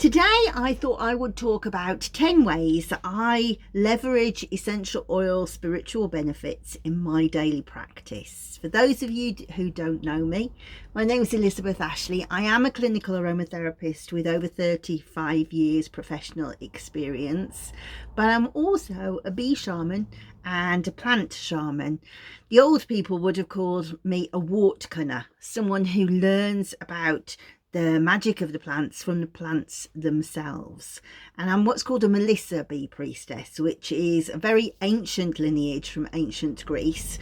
Today I thought I would talk about 10 ways that I leverage essential oil spiritual benefits in my daily practice. For those of you who don't know me, my name is Elizabeth Ashley. I am a clinical aromatherapist with over 35 years professional experience, but I'm also a bee shaman and a plant shaman. The old people would have called me a wart cunner, someone who learns about the magic of the plants from the plants themselves. And I'm what's called a Melissa bee priestess, which is a very ancient lineage from ancient Greece.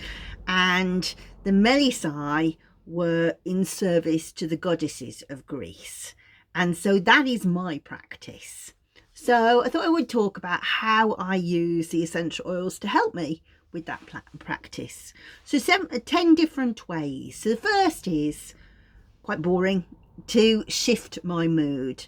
And the Melissae were in service to the goddesses of Greece. And so that is my practice. So I thought I would talk about how I use the essential oils to help me with that practice. So 10 different ways. So the first is quite boring, to shift my mood.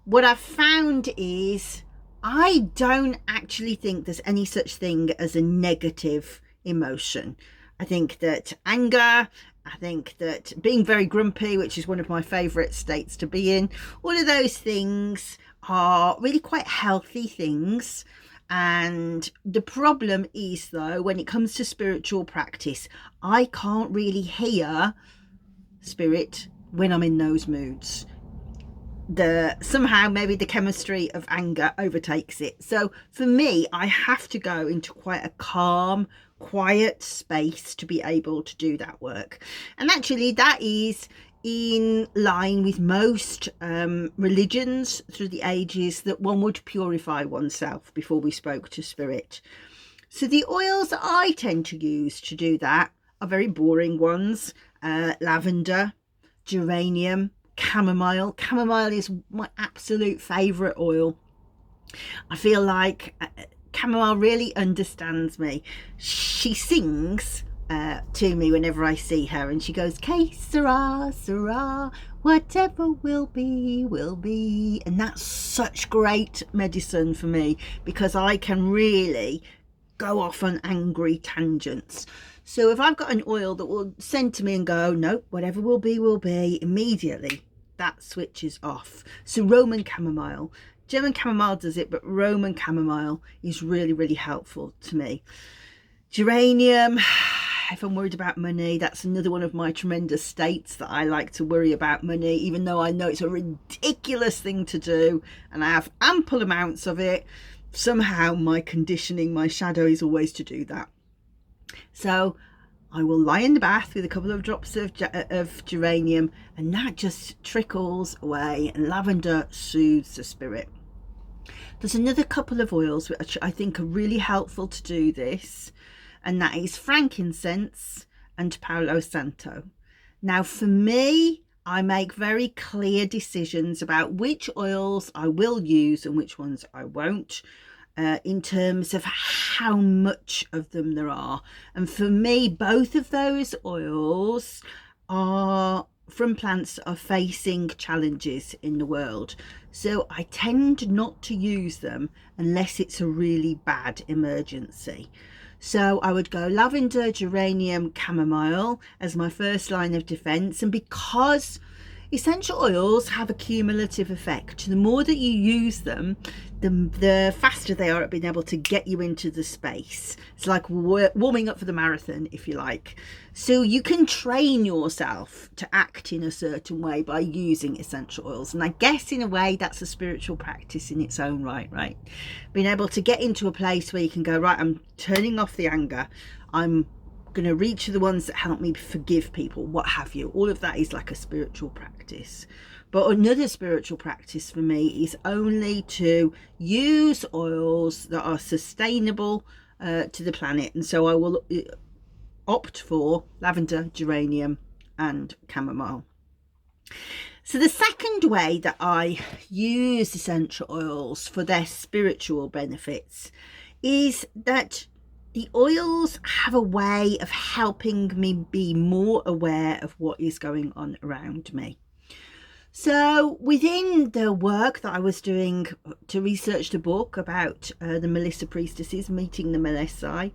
What I've found is I don't actually think there's any such thing as a negative emotion. I think that anger, I think that being very grumpy, which is one of my favourite states to be in, all of those things are really quite healthy things. And the problem is, though, when it comes to spiritual practice, I can't really hear spirit when I'm in those moods. Somehow maybe the chemistry of anger overtakes it. So for me, I have to go into quite a calm, quiet space to be able to do that work. And actually that is in line with most religions through the ages, that one would purify oneself before we spoke to spirit. So the oils that I tend to use to do that are very boring ones. Lavender, geranium, chamomile. Chamomile is my absolute favourite oil. I feel like chamomile really understands me. She sings to me whenever I see her, and she goes, "Que sera, sera, whatever will be, will be." And that's such great medicine for me, because I can really go off on angry tangents. So if I've got an oil that will send to me and go, "Nope, whatever will be," immediately that switches off. So Roman chamomile, German chamomile does it, but Roman chamomile is really, really helpful to me. Geranium, if I'm worried about money, that's another one of my tremendous states that I like to worry about money, even though I know it's a ridiculous thing to do and I have ample amounts of it. Somehow my conditioning, my shadow is always to do that. So I will lie in the bath with a couple of drops of geranium, and that just trickles away, and lavender soothes the spirit. There's another couple of oils which I think are really helpful to do this, and that is frankincense and Palo Santo. Now for me, I make very clear decisions about which oils I will use and which ones I won't, in terms of how much of them there are. And for me, both of those oils are from plants that are facing challenges in the world. So I tend not to use them unless it's a really bad emergency. So I would go lavender, geranium, chamomile as my first line of defense. And because essential oils have a cumulative effect, the more that you use them, the faster they are at being able to get you into the space. It's like warming up for the marathon, if you like. So you can train yourself to act in a certain way by using essential oils. And I guess in a way that's a spiritual practice in its own right? Being able to get into a place where you can go, right, I'm turning off the anger. I'm going to reach for the ones that help me forgive people, what have you. All of that is like a spiritual practice. But another spiritual practice for me is only to use oils that are sustainable to the planet. And so I will opt for lavender, geranium and chamomile. So the second way that I use essential oils for their spiritual benefits is that the oils have a way of helping me be more aware of what is going on around me. So within the work that I was doing to research the book about the Melissa priestesses, meeting the Melissae,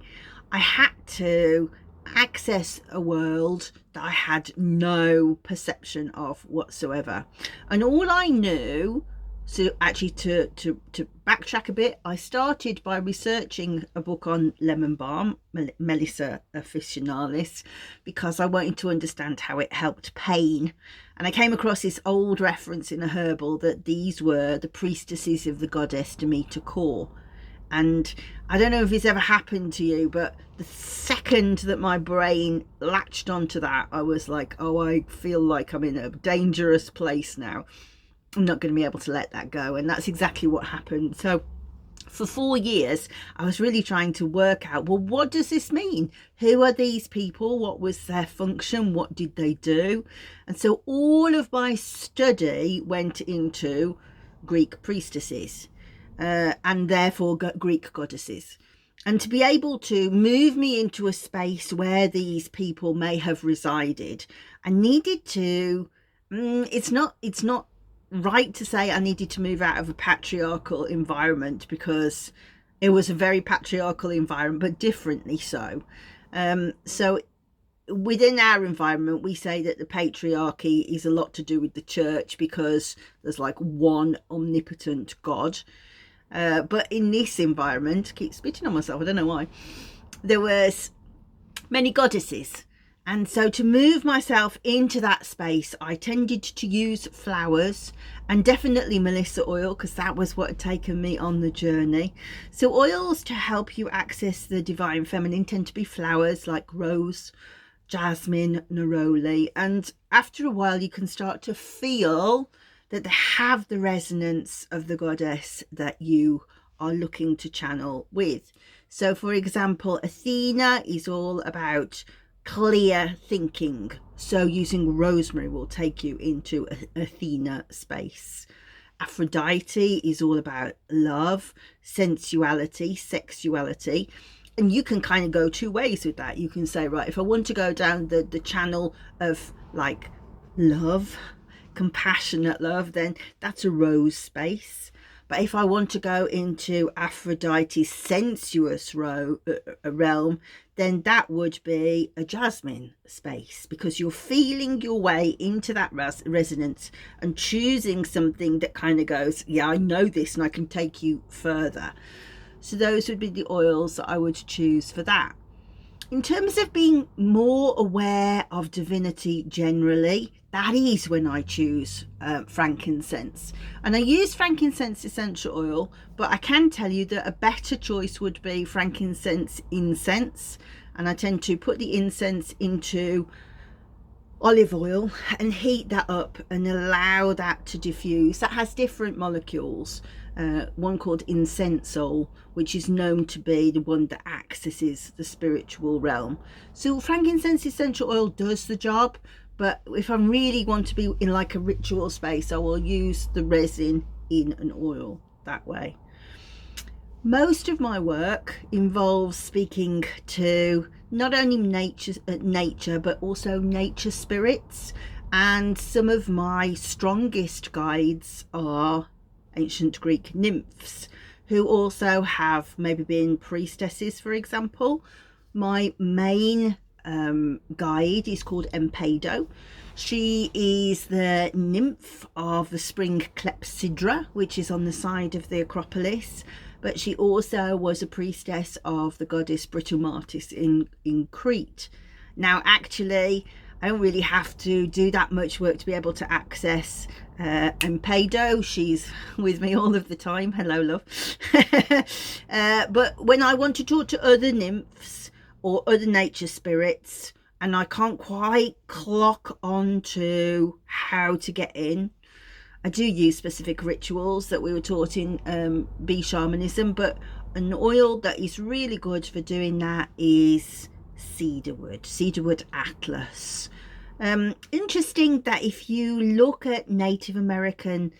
I had to access a world that I had no perception of whatsoever. And all I knew So actually, to backtrack a bit, I started by researching a book on lemon balm, Melissa officinalis, because I wanted to understand how it helped pain. And I came across this old reference in a herbal that these were the priestesses of the goddess Demeter Core. And I don't know if it's ever happened to you, but the second that my brain latched onto that, I was like, oh, I feel like I'm in a dangerous place now. I'm not going to be able to let that go. And that's exactly what happened. So for 4 years, I was really trying to work out, well, what does this mean? Who are these people? What was their function? What did they do? And so all of my study went into Greek priestesses, and therefore Greek goddesses. And to be able to move me into a space where these people may have resided, I needed to, it's not right to say I needed to move out of a patriarchal environment, because it was a very patriarchal environment, but differently so. So within our environment, we say that the patriarchy is a lot to do with the church, because there's like one omnipotent God. But in this environment, I keep spitting on myself, I don't know why, there was many goddesses. And so to move myself into that space, I tended to use flowers, and definitely Melissa oil, because that was what had taken me on the journey. So oils to help you access the divine feminine tend to be flowers like rose, jasmine, neroli. And after a while, you can start to feel that they have the resonance of the goddess that you are looking to channel with. So for example, Athena is all about clear thinking, so using rosemary will take you into Athena space. Aphrodite is all about love, sensuality, sexuality, and you can kind of go two ways with that. You can say, right, if I want to go down the channel of like love, compassionate love, then that's a rose space. But if I want to go into Aphrodite's sensuous realm, then that would be a jasmine space, because you're feeling your way into that resonance and choosing something that kind of goes, yeah, I know this and I can take you further. So those would be the oils that I would choose for that. In terms of being more aware of divinity generally, that is when I choose frankincense. And I use frankincense essential oil, but I can tell you that a better choice would be frankincense incense. And I tend to put the incense into olive oil and heat that up and allow that to diffuse. That has different molecules. One called incensol, which is known to be the one that accesses the spiritual realm. So frankincense essential oil does the job, but if I really want to be in like a ritual space, I will use the resin in an oil that way. Most of my work involves speaking to not only nature but also nature spirits, and some of my strongest guides are ancient Greek nymphs, who also have maybe been priestesses, for example. My main guide is called Empedo. She is the nymph of the spring clepsydra, which is on the side of the Acropolis, but she also was a priestess of the goddess Britomartis in Crete. Now actually, I don't really have to do that much work to be able to access Empedo. She's with me all of the time. Hello, love. But when I want to talk to other nymphs or other nature spirits, and I can't quite clock on to how to get in, I do use specific rituals that we were taught in bee shamanism, but an oil that is really good for doing that is cedarwood atlas. Interesting that if you look at Native American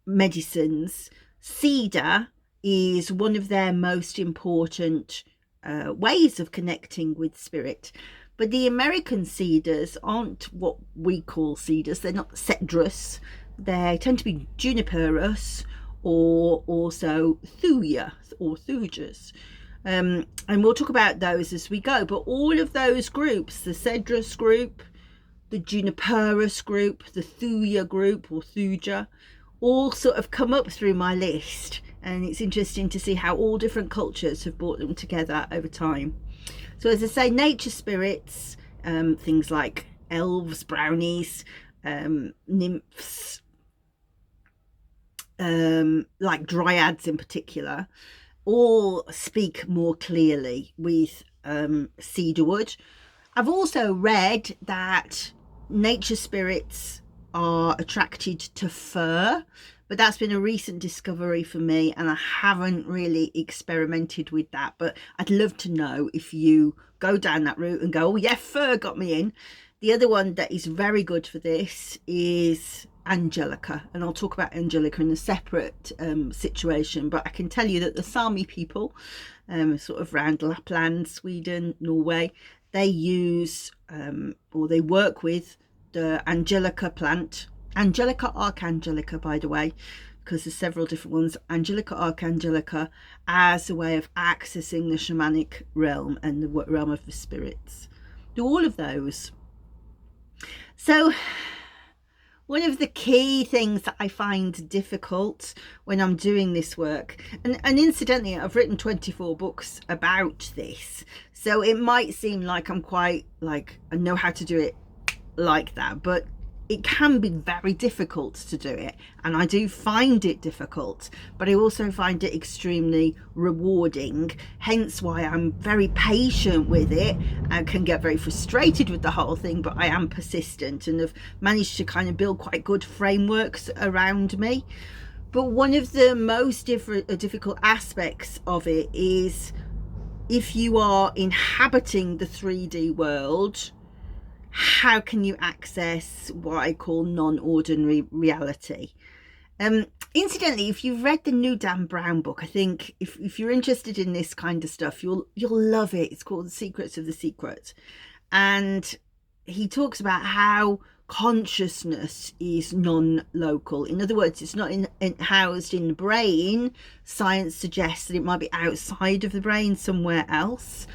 medicines, cedar is one of their most important ways of connecting with spirit. But the American cedars aren't what we call cedars. They're not cedrus. They tend to be juniperus, or also thuya or thujas. And we'll talk about those as we go. But all of those groups, the cedrus group, the juniperus group, the thuya group or thuja, all sort of come up through my list, and it's interesting to see how all different cultures have brought them together over time. So as I say, nature spirits, things like elves, brownies, nymphs, like dryads in particular, all speak more clearly with cedarwood. I've also read that nature spirits are attracted to fir, but that's been a recent discovery for me, and I haven't really experimented with that. But I'd love to know if you go down that route and go, oh yeah, fir got me in. The other one that is very good for this is Angelica, and I'll talk about Angelica in a separate situation, but I can tell you that the Sami people, sort of around Lapland, Sweden, Norway, they use or they work with the Angelica plant, Angelica archangelica, by the way, because there's several different ones, Angelica archangelica, as a way of accessing the shamanic realm and the realm of the spirits. Do all of those. So one of the key things that I find difficult when I'm doing this work, and incidentally, I've written 24 books about this, so it might seem like I'm quite, like, I know how to do it like that, but it can be very difficult to do it, and I do find it difficult, but I also find it extremely rewarding, hence why I'm very patient with it and can get very frustrated with the whole thing, but I am persistent and have managed to kind of build quite good frameworks around me. But one of the most difficult aspects of it is if you are inhabiting the 3D world, how can you access what I call non-ordinary reality? Incidentally, if you've read the new Dan Brown book, I think if you're interested in this kind of stuff, you'll love it. It's called The Secrets of the Secret, and he talks about how consciousness is non-local. In other words, it's not housed in the brain. Science suggests that it might be outside of the brain, somewhere else.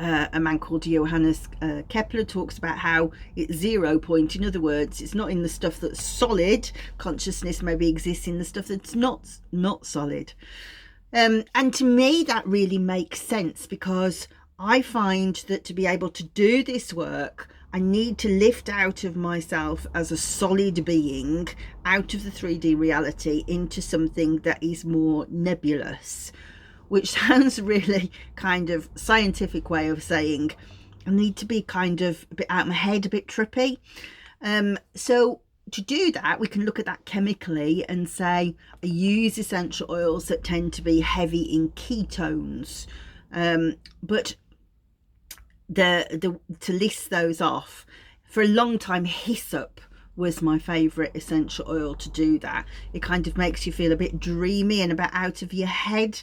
A man called Johannes Kepler talks about how it's 0 point. In other words, it's not in the stuff that's solid. Consciousness maybe exists in the stuff that's not solid. And to me, that really makes sense, because I find that to be able to do this work, I need to lift out of myself as a solid being, out of the 3D reality, into something that is more nebulous, which sounds really kind of scientific way of saying I need to be kind of a bit out of my head, a bit trippy. So to do that, we can look at that chemically and say I use essential oils that tend to be heavy in ketones. But to list those off, for a long time, hyssop was my favorite essential oil to do that. It kind of makes you feel a bit dreamy and a bit out of your head.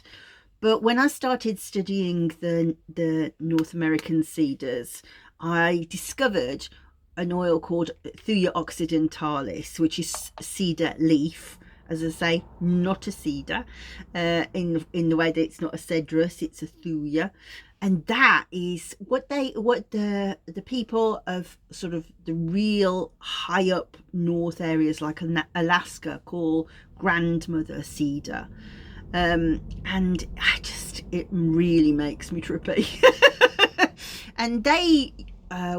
But when I started studying the North American cedars, I discovered an oil called Thuja occidentalis, which is cedar leaf, as I say, not a cedar, in the way that it's not a cedrus, it's a thuja. And that is what the people of sort of the real high up north areas like Alaska call grandmother cedar. And it really makes me trippy. And they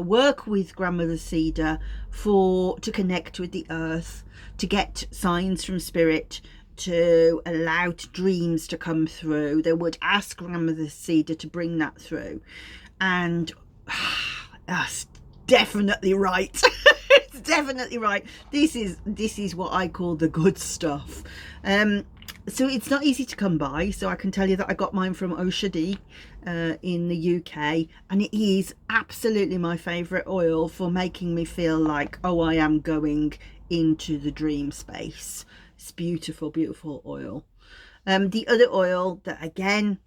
work with grandmother cedar to connect with the earth, to get signs from spirit, to allow dreams to come through. They would ask grandmother cedar to bring that through, and that's definitely right. It's definitely right. This is what I call the good stuff. So it's not easy to come by. So I can tell you that I got mine from Oshadi in the UK, and it is absolutely my favourite oil for making me feel like, oh, I am going into the dream space. It's beautiful, beautiful oil. The other oil that, again,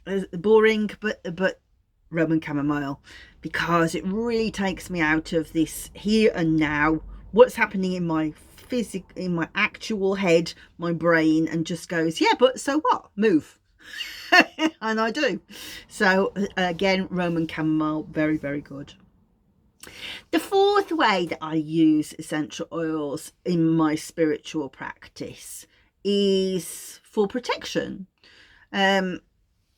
is boring, but Roman chamomile, because it really takes me out of this here and now, what's happening in my in my actual head, my brain, and just goes, yeah, but so what? Move. And I do. So again, Roman chamomile, very, very good. The fourth way that I use essential oils in my spiritual practice is for protection. And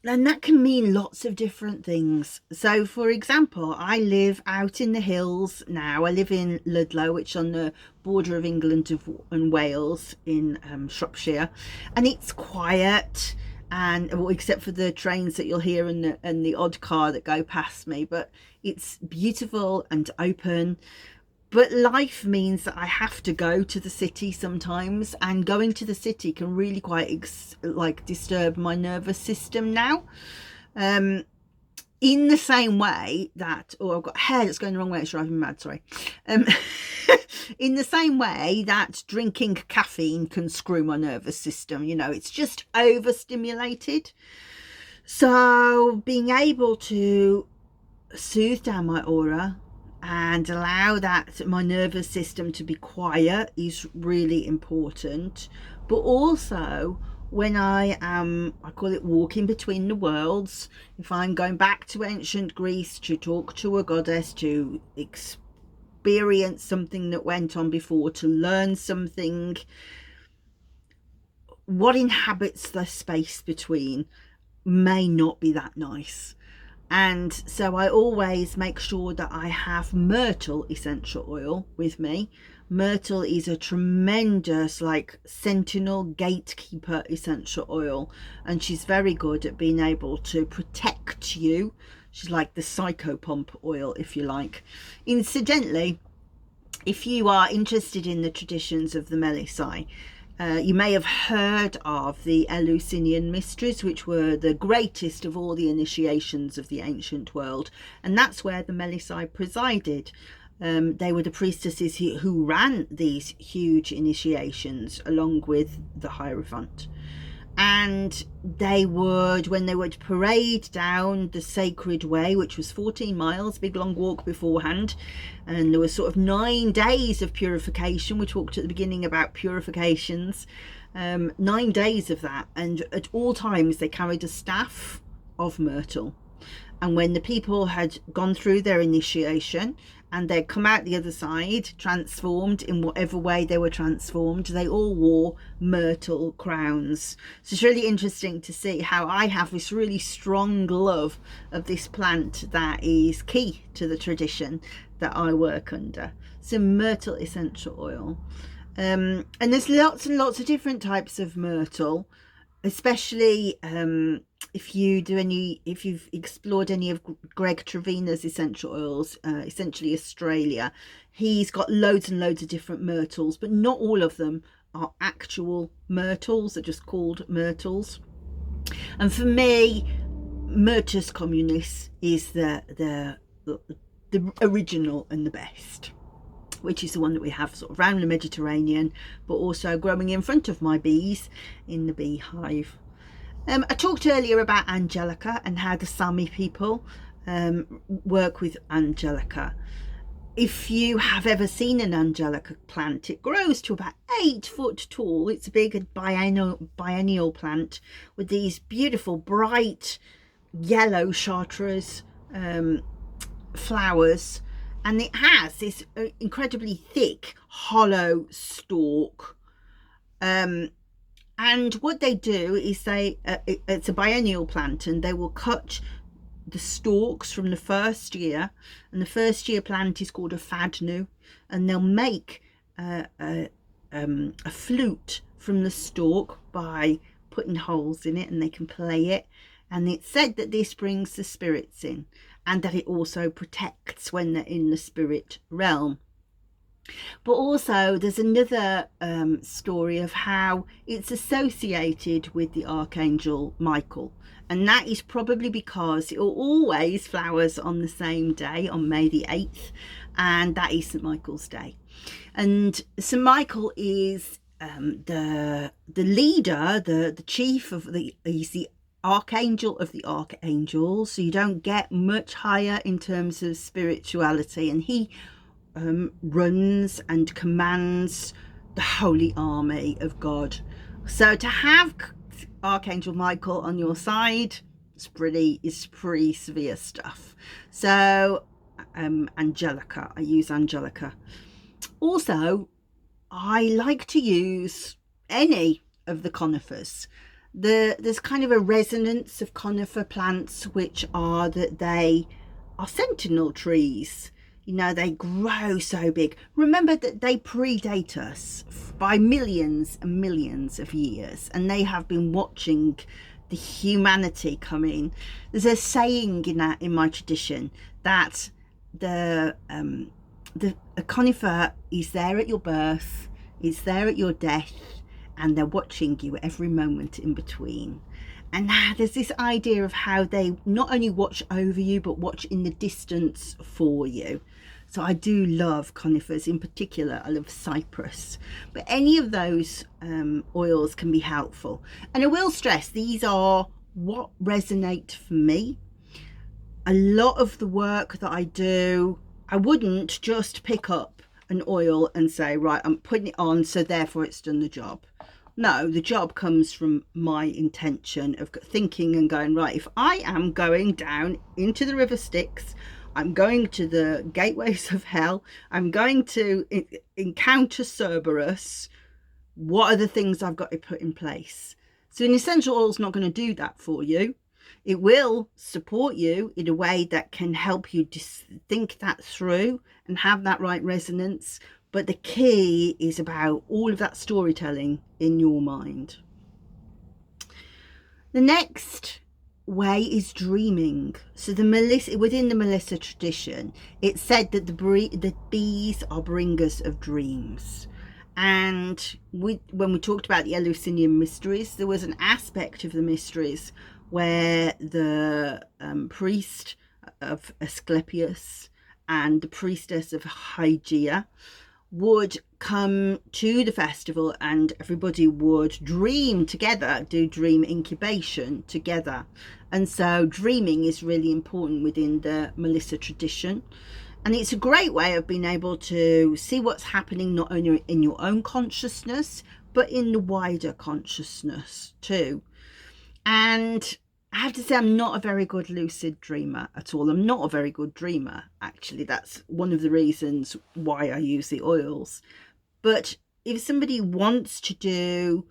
that can mean lots of different things. So, for example, I live out in the hills now. I live in Ludlow, which is on the border of England and Wales in Shropshire, and it's quiet. And well, except for the trains that you'll hear and the odd car that go past me, but it's beautiful and open. But life means that I have to go to the city sometimes, and going to the city can really quite disturb my nervous system now. In the same way that, I've got hair that's going the wrong way, it's driving me mad, sorry. In the same way that drinking caffeine can screw my nervous system, it's just overstimulated. So being able to soothe down my aura and allow that my nervous system to be quiet is really important. But also when I call it walking between the worlds, if I'm going back to ancient Greece to talk to a goddess, to experience something that went on before, to learn something, what inhabits the space between may not be that nice. And so I always make sure that I have myrtle essential oil with me. Myrtle is a tremendous sentinel gatekeeper essential oil, and she's very good at being able to protect you. She's like the psychopomp oil, if you like. Incidentally, if you are interested in the traditions of the Melisai, you may have heard of the Eleusinian mysteries, which were the greatest of all the initiations of the ancient world, and that's where the Melisai presided. They were the priestesses who ran these huge initiations along with the Hierophant. And they would, when they would parade down the sacred way, which was 14 miles, big long walk beforehand, and there was sort of 9 days of purification. We talked at the beginning about purifications, 9 days of that, and at all times they carried a staff of myrtle. And when the people had gone through their initiation and they'd come out the other side transformed in whatever way they were transformed, they all wore myrtle crowns. So it's really interesting to see how I have this really strong love of this plant that is key to the tradition that I work under. So myrtle essential oil. And there's lots and lots of different types of myrtle, especially if you've explored any of Greg Trevina's essential oils, essentially Australia, he's got loads and loads of different myrtles, but not all of them are actual myrtles. They're just called myrtles. And for me, Myrtus communis is the original and the best, which is the one that we have sort of around the Mediterranean, but also growing in front of my bees in the beehive. I talked earlier about Angelica and how the Sami people work with Angelica. If you have ever seen an Angelica plant, it grows to about 8 foot tall. It's a big biennial plant with these beautiful bright yellow chartreuse flowers, and it has this incredibly thick hollow stalk. And what they do is it's a biennial plant, and they will cut the stalks from the first year, and the first year plant is called a fadnu, and they'll make a flute from the stalk by putting holes in it, and they can play it. And it's said that this brings the spirits in, and that it also protects when they're in the spirit realm. But also there's another story of how it's associated with the Archangel Michael, and that is probably because it always flowers on the same day, on May the 8th, and that is St. Michael's Day. And St. Michael is the leader, the chief of he's the archangel of the archangels, so you don't get much higher in terms of spirituality, and he runs and commands the holy army of God. So to have Archangel Michael on your side, it's pretty severe stuff. So Angelica. I use Angelica. Also, I like to use any of the conifers. There's kind of a resonance of conifer plants, which are that they are sentinel trees. You know, they grow so big. Remember that they predate us by millions and millions of years, and they have been watching the humanity come in. There's a saying in my tradition that a conifer is there at your birth, is there at your death, and they're watching you every moment in between. And now there's this idea of how they not only watch over you, but watch in the distance for you. So I do love conifers. In particular, I love cypress. But any of those oils can be helpful. And I will stress, these are what resonate for me. A lot of the work that I do, I wouldn't just pick up an oil and say, right, I'm putting it on, so therefore it's done the job. No, the job comes from my intention of thinking and going, right, if I am going down into the river Styx, I'm going to the gateways of hell, I'm going to encounter Cerberus, what are the things I've got to put in place? So an essential oil is not going to do that for you. It will support you in a way that can help you just think that through and have that right resonance. But the key is about all of that storytelling in your mind. The next way is dreaming. So within the Melissa tradition, it's said that the bees are bringers of dreams. And when we talked about the Eleusinian mysteries, there was an aspect of the mysteries where the priest of Asclepius and the priestess of Hygeia would come to the festival, and everybody would dream together, do dream incubation together. And so dreaming is really important within the Melissa tradition, and it's a great way of being able to see what's happening not only in your own consciousness but in the wider consciousness too. And I have to say, I'm not a very good lucid dreamer at all. I'm not a very good dreamer, actually. That's one of the reasons why I use the oils. But if somebody wants to do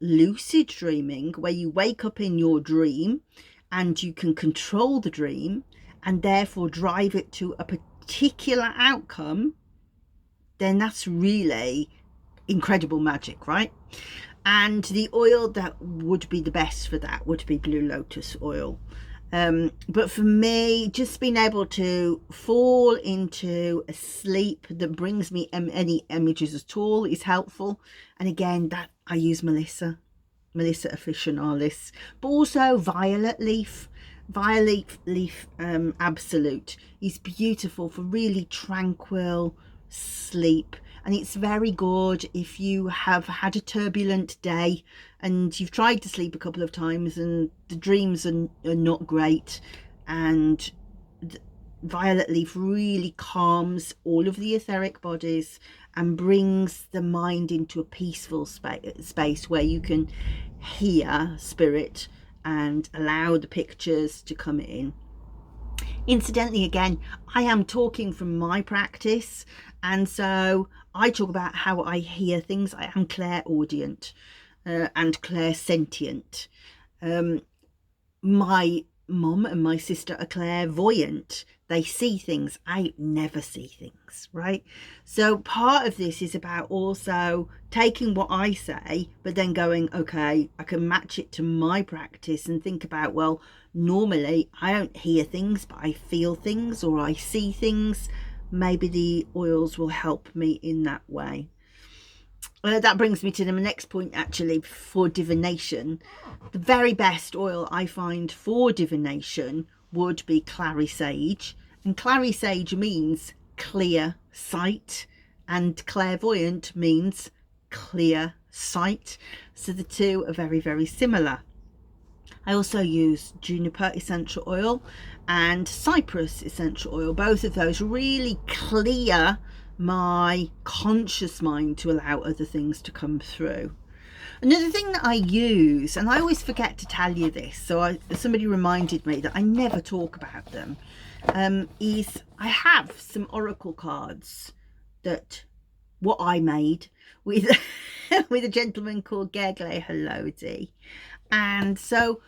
lucid dreaming, where you wake up in your dream and you can control the dream and therefore drive it to a particular outcome, then that's really incredible magic, right? And the oil that would be the best for that would be blue lotus oil. But for me, just being able to fall into a sleep that brings me any images at all is helpful. And again, that I use Melissa officinalis, but also violet leaf. Violet leaf absolute is beautiful for really tranquil sleep. And it's very good if you have had a turbulent day and you've tried to sleep a couple of times and the dreams are not great, and violet leaf really calms all of the etheric bodies and brings the mind into a peaceful space where you can hear spirit and allow the pictures to come in. Incidentally, again, I am talking from my practice, and so I talk about how I hear things. I am clairaudient and clairsentient. My mum and my sister are clairvoyant. They see things. I never see things, right? So part of this is about also taking what I say, but then going, okay, I can match it to my practice and think about, well, normally I don't hear things, but I feel things or I see things. Maybe the oils will help me in that way. That brings me to the next point, actually, for divination. The very best oil I find for divination would be clary sage. And clary sage means clear sight, and clairvoyant means clear sight. So the two are very, very similar. I also use juniper essential oil and cypress essential oil. Both of those really clear my conscious mind to allow other things to come through. Another thing that I use, and I always forget to tell you this, so somebody reminded me that I never talk about them, is I have some oracle cards that what I made with with a gentleman called Gergle Halodi. And so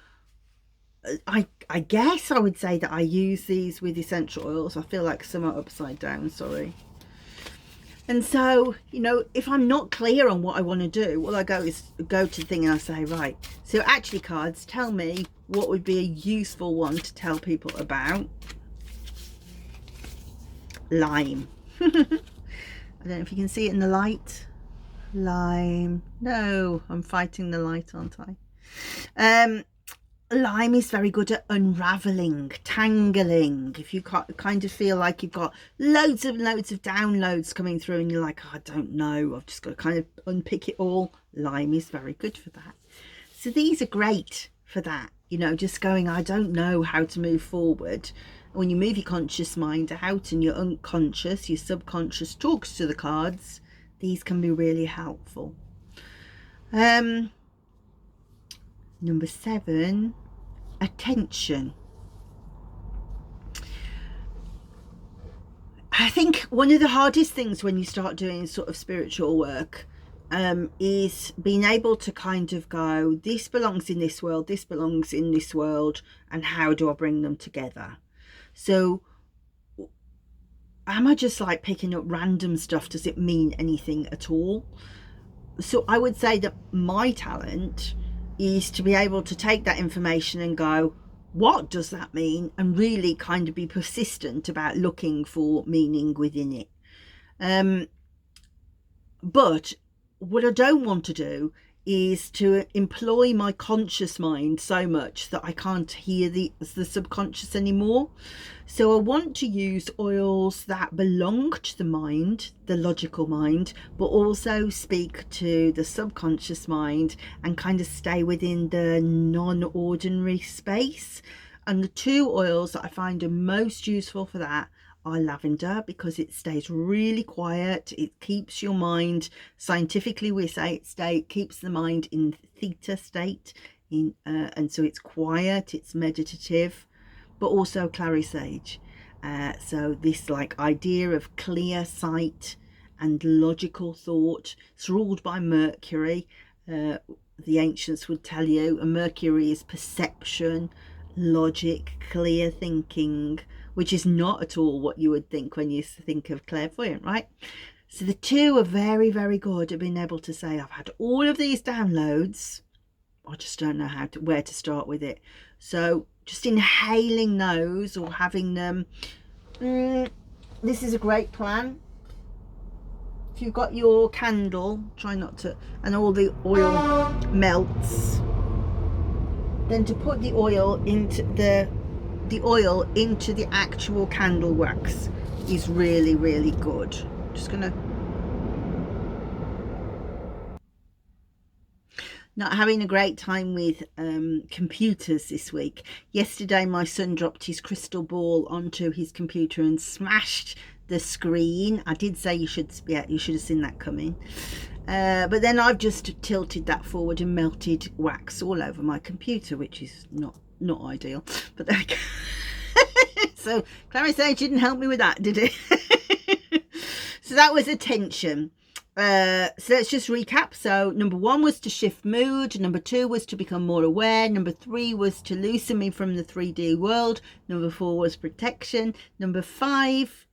I guess I would say that I use these with essential oils. I feel like some are upside down, sorry. And so, you know, if I'm not clear on what I want to do, all I go to the thing and I say, right, so actually cards, tell me what would be a useful one to tell people about. Lime. I don't know if you can see it in the light. Lime. No, I'm fighting the light, aren't I? Lime is very good at unraveling, tangling. If you kind of feel like you've got loads of downloads coming through and you're like, oh, I don't know, I've just got to kind of unpick it all. Lime is very good for that. So these are great for that, you know, just going, I don't know how to move forward. When you move your conscious mind out and your unconscious, your subconscious talks to the cards, these can be really helpful. Number 7, attention. I think one of the hardest things when you start doing sort of spiritual work is being able to kind of go, this belongs in this world, this belongs in this world, and how do I bring them together? So am I just like picking up random stuff? Does it mean anything at all? So I would say that my talent is to be able to take that information and go, what does that mean? And really kind of be persistent about looking for meaning within it. But what I don't want to do is to employ my conscious mind so much that I can't hear the subconscious anymore. So I want to use oils that belong to the mind, the logical mind, but also speak to the subconscious mind and kind of stay within the non-ordinary space. And the 2 oils that I find are most useful for that are lavender, because it stays really quiet. It keeps your mind, scientifically we say it keeps the mind in theta state, and so it's quiet, it's meditative, but also clary sage. So this like idea of clear sight and logical thought. It's ruled by Mercury. The ancients would tell you, and Mercury is perception, logic, clear thinking, which is not at all what you would think when you think of clairvoyant, right? So the 2 are very, very good at being able to say, I've had all of these downloads, I just don't know where to start with it. So just inhaling those or having them, this is a great plan. If you've got your candle, try not to, and all the oil melts, then to put the oil into the actual candle wax is really, really good. Just gonna, not having a great time with computers this week. Yesterday my son dropped his crystal ball onto his computer and smashed the screen. I did say you should have seen that coming. But then I've just tilted that forward and melted wax all over my computer, which is not ideal, but there we go. So clary sage didn't help me with that, did it? So that was attention. So let's just recap. So number 1 was to shift mood. Number 2 was to become more aware. Number 3 was to loosen me from the 3D world. Number 4 was protection. Number 5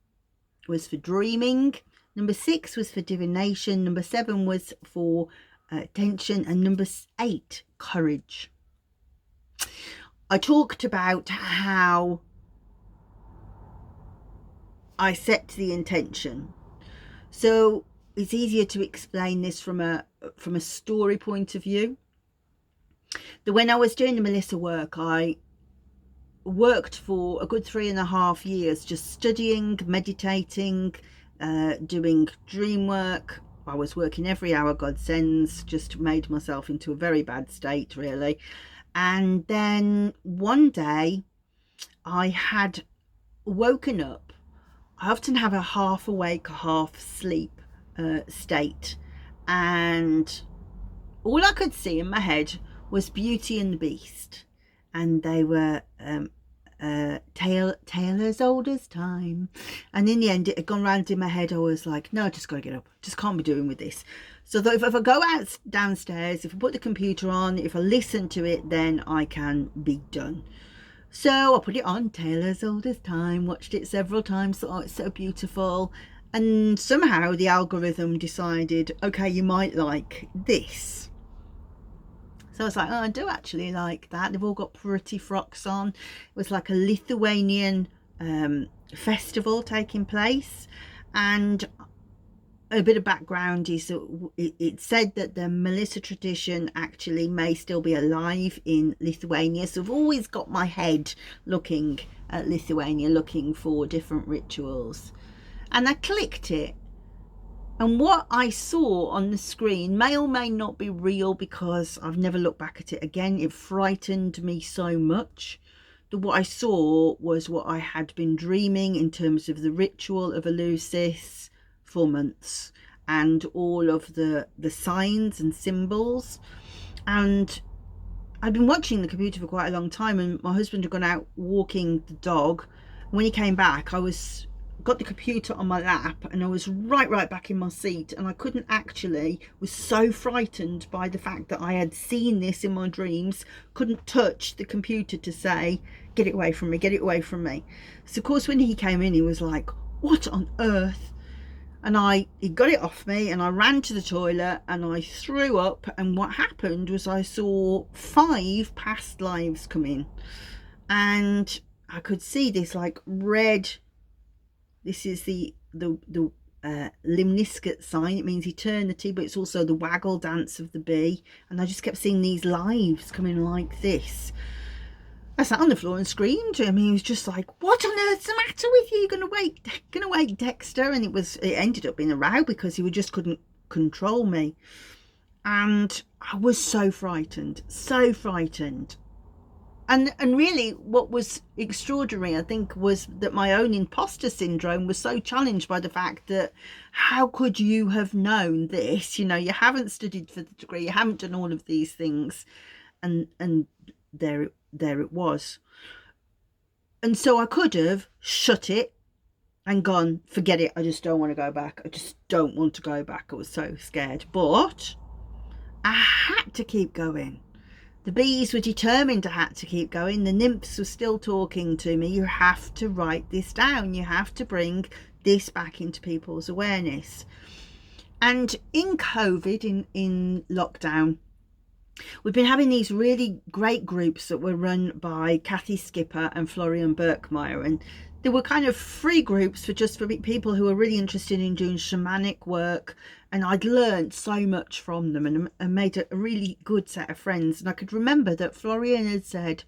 was for dreaming. Number 6 was for divination. Number 7 was for attention. And number 8, courage. I talked about how I set the intention. So it's easier to explain this from a story point of view. That when I was doing the Melissa work, I worked for a good 3.5 years just studying, meditating, doing dream work. I was working every hour God sends, just made myself into a very bad state, really. And then one day I had woken up. I often have a half awake, half sleep state, and all I could see in my head was Beauty and the Beast, and they were tale as old as time. And in the end, it had gone round in my head. I was like, no, I just got to get up. Just can't be doing with this. So I thought, if I go out downstairs, if I put the computer on, if I listen to it, then I can be done. So I put it on, tale as old as time, watched it several times, thought, oh, it's so beautiful. And somehow the algorithm decided, okay, you might like this. So I was like, oh, I do actually like that. They've all got pretty frocks on. It was like a Lithuanian festival taking place. And a bit of background is that it said that the Melissa tradition actually may still be alive in Lithuania. So I've always got my head looking at Lithuania, looking for different rituals. And I clicked it. And what I saw on the screen may or may not be real, because I've never looked back at it again. It frightened me so much that what I saw was what I had been dreaming in terms of the ritual of Eleusis for months, and all of the signs and symbols. And I'd been watching the computer for quite a long time, and my husband had gone out walking the dog. And when he came back, I got the computer on my lap, and I was right back in my seat, and I couldn't actually, was so frightened by the fact that I had seen this in my dreams, couldn't touch the computer to say, get it away from me, get it away from me. So of course when he came in, he was like, what on earth? And he got it off me, and I ran to the toilet and I threw up. And what happened was I saw 5 past lives come in, and I could see this like red, this is the limniscate sign. It means eternity, but it's also the waggle dance of the bee. And I just kept seeing these lives coming like this. I sat on the floor and screamed to him. He was just like, what on earth's the matter with you? You're gonna wake Dexter. And it ended up being a row because he just couldn't control me. And I was so frightened. And really what was extraordinary, I think, was that my own imposter syndrome was so challenged by the fact that how could you have known this? You know, you haven't studied for the degree, you haven't done all of these things, and there it was. And so I could have shut it and gone, forget it, I just don't want to go back. I just don't want to go back. I was so scared. But I had to keep going. The bees were determined I had to keep going. The nymphs were still talking to me. You have to write this down. You have to bring this back into people's awareness. And in COVID, in lockdown, we've been having these really great groups that were run by Kathy Skipper and Florian Birkmeyer. And they were kind of free groups for people who are really interested in doing shamanic work. And I'd learned so much from them, and made a really good set of friends. And I could remember that Florian had said,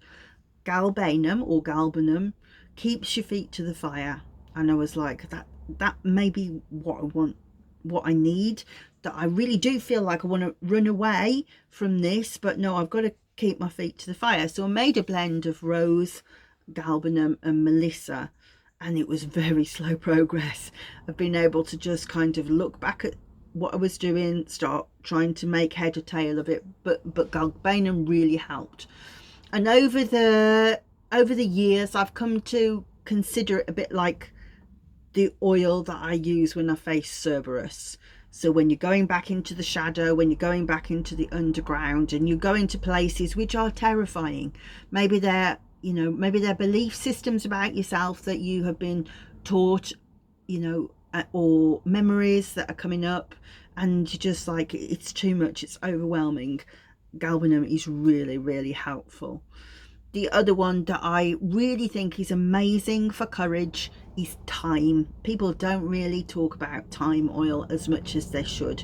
galbanum or galbanum keeps your feet to the fire. And I was like, that may be what I want, what I need. That I really do feel like I want to run away from this, but no, I've got to keep my feet to the fire. So I made a blend of rose, galbanum and melissa, and it was very slow progress of being able to just kind of look back at what I was doing, start trying to make head or tail of it, but galbanum really helped. And over the years, I've come to consider it a bit like the oil that I use when I face Cerberus. So when you're going back into the shadow, when you're going back into the underground, and you're going to places which are terrifying, maybe they're belief systems about yourself that you have been taught, or memories that are coming up, and you're just like, it's too much, it's overwhelming. Galbanum is really, really helpful. The other one that I really think is amazing for courage is thyme. People don't really talk about thyme oil as much as they should.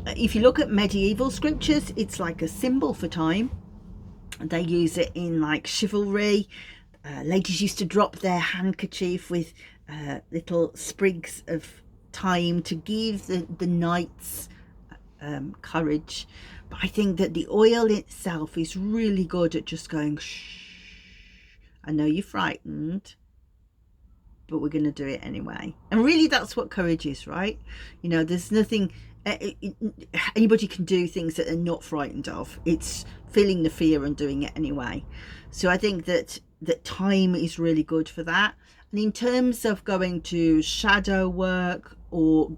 If you look at medieval scriptures, it's like a symbol for time. They use it in like chivalry. Ladies used to drop their handkerchief with little sprigs of thyme to give the knights courage. But I think that the oil itself is really good at just going, shh, I know you're frightened, but we're going to do it anyway. And really that's what courage is, right? There's nothing, anybody can do things that they're not frightened of. It's feeling the fear and doing it anyway. So I think that that time is really good for that. And in terms of going to shadow work, or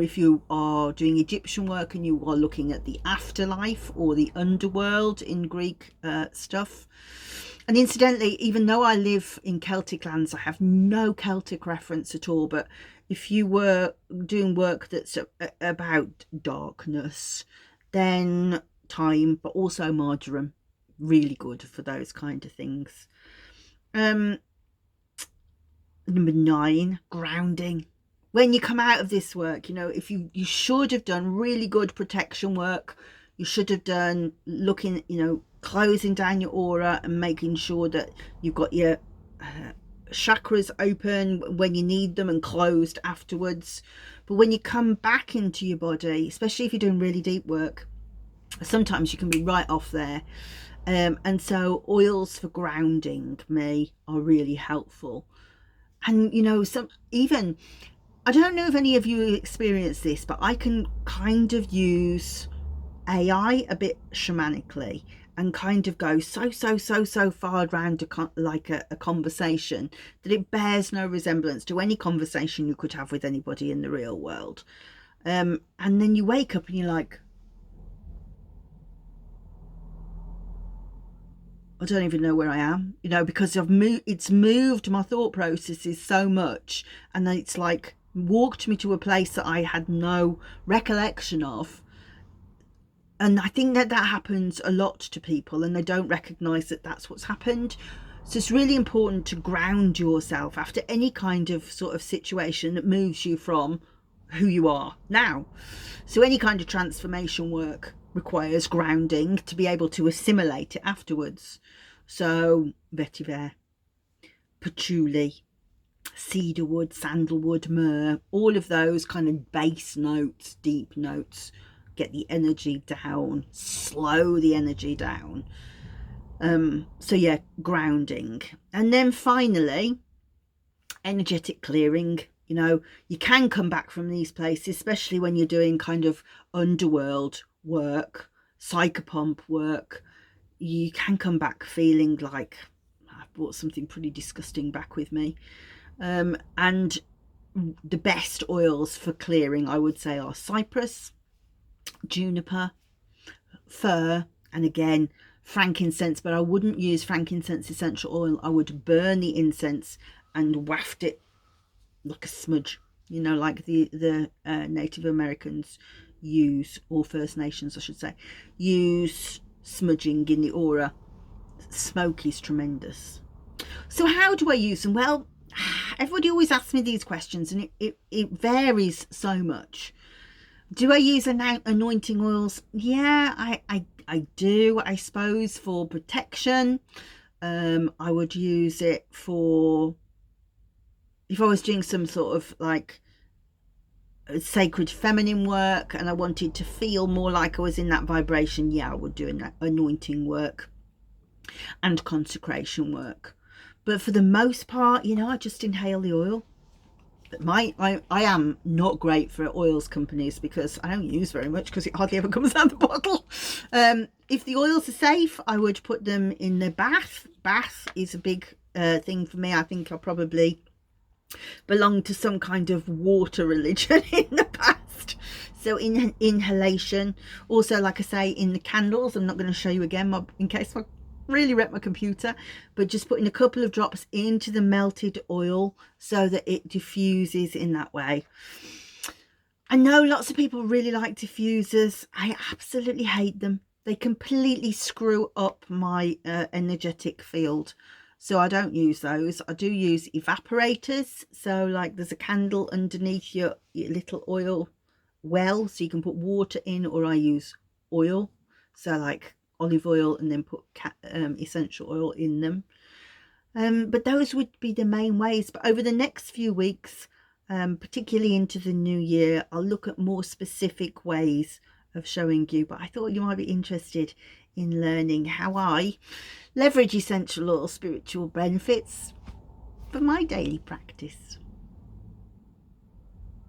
if you are doing Egyptian work and you are looking at the afterlife or the underworld in Greek stuff. And incidentally, even though I live in Celtic lands, I have no Celtic reference at all. But if you were doing work that's about darkness, then thyme, but also marjoram, really good for those kind of things. Number 9, grounding. When you come out of this work, you know, if you should have done really good protection work. You should have done looking, you know, closing down your aura and making sure that you've got your chakras open when you need them and closed afterwards. But when you come back into your body, especially if you're doing really deep work, sometimes you can be right off there. And so oils for grounding me are really helpful. And you know, I don't know if any of you experience this, but I can kind of use AI a bit shamanically and kind of go so far around a conversation that it bears no resemblance to any conversation you could have with anybody in the real world. And then you wake up and you're like, I don't even know where I am, you know, because it's moved my thought processes so much, and then it's like walked me to a place that I had no recollection of. And I think that happens a lot to people, and they don't recognize that that's what's happened. So it's really important to ground yourself after any kind of sort of situation that moves you from who you are now. So any kind of transformation work requires grounding to be able to assimilate it afterwards. So vetiver, patchouli, cedarwood, sandalwood, myrrh, all of those kind of base notes, deep notes, get the energy down, slow the energy down. So yeah, grounding. And then finally, energetic clearing. You know, you can come back from these places, especially when you're doing kind of underworld work, psychopomp work. You can come back feeling like I've brought something pretty disgusting back with me. And the best oils for clearing, I would say, are cypress, juniper, fir, and again, frankincense. But I wouldn't use frankincense essential oil. I would burn the incense and waft it like a smudge, you know, like the Native Americans use, or First Nations I should say, use smudging in the aura. Smoke is tremendous. So how do I use them? Well, everybody always asks me these questions, and it varies so much. Do I use anointing oils? Yeah, I do, I suppose, for protection. I would use it for, if I was doing some sort of like sacred feminine work and I wanted to feel more like I was in that vibration, yeah, I would do that anointing work and consecration work. But for the most part, you know, I just inhale the oil. I am not great for oils companies because I don't use very much because it hardly ever comes out of the bottle. If the oils are safe, I would put them in the bath. Bath is a big thing for me. I think I probably belong to some kind of water religion in the past. So inhalation. Also, like I say, in the candles, I'm not going to show you again in case I really wreck my computer, but just putting a couple of drops into the melted oil so that it diffuses in that way. I know lots of people really like diffusers. I absolutely hate them. They completely screw up my energetic field. So I don't use those. I do use evaporators. So like there's a candle underneath your little oil well, so you can put water in, or I use oil. So like olive oil, and then put essential oil in them. But those would be the main ways. But over the next few weeks, particularly into the new year, I'll look at more specific ways of showing you. But I thought you might be interested in learning how I leverage essential oil spiritual benefits for my daily practice.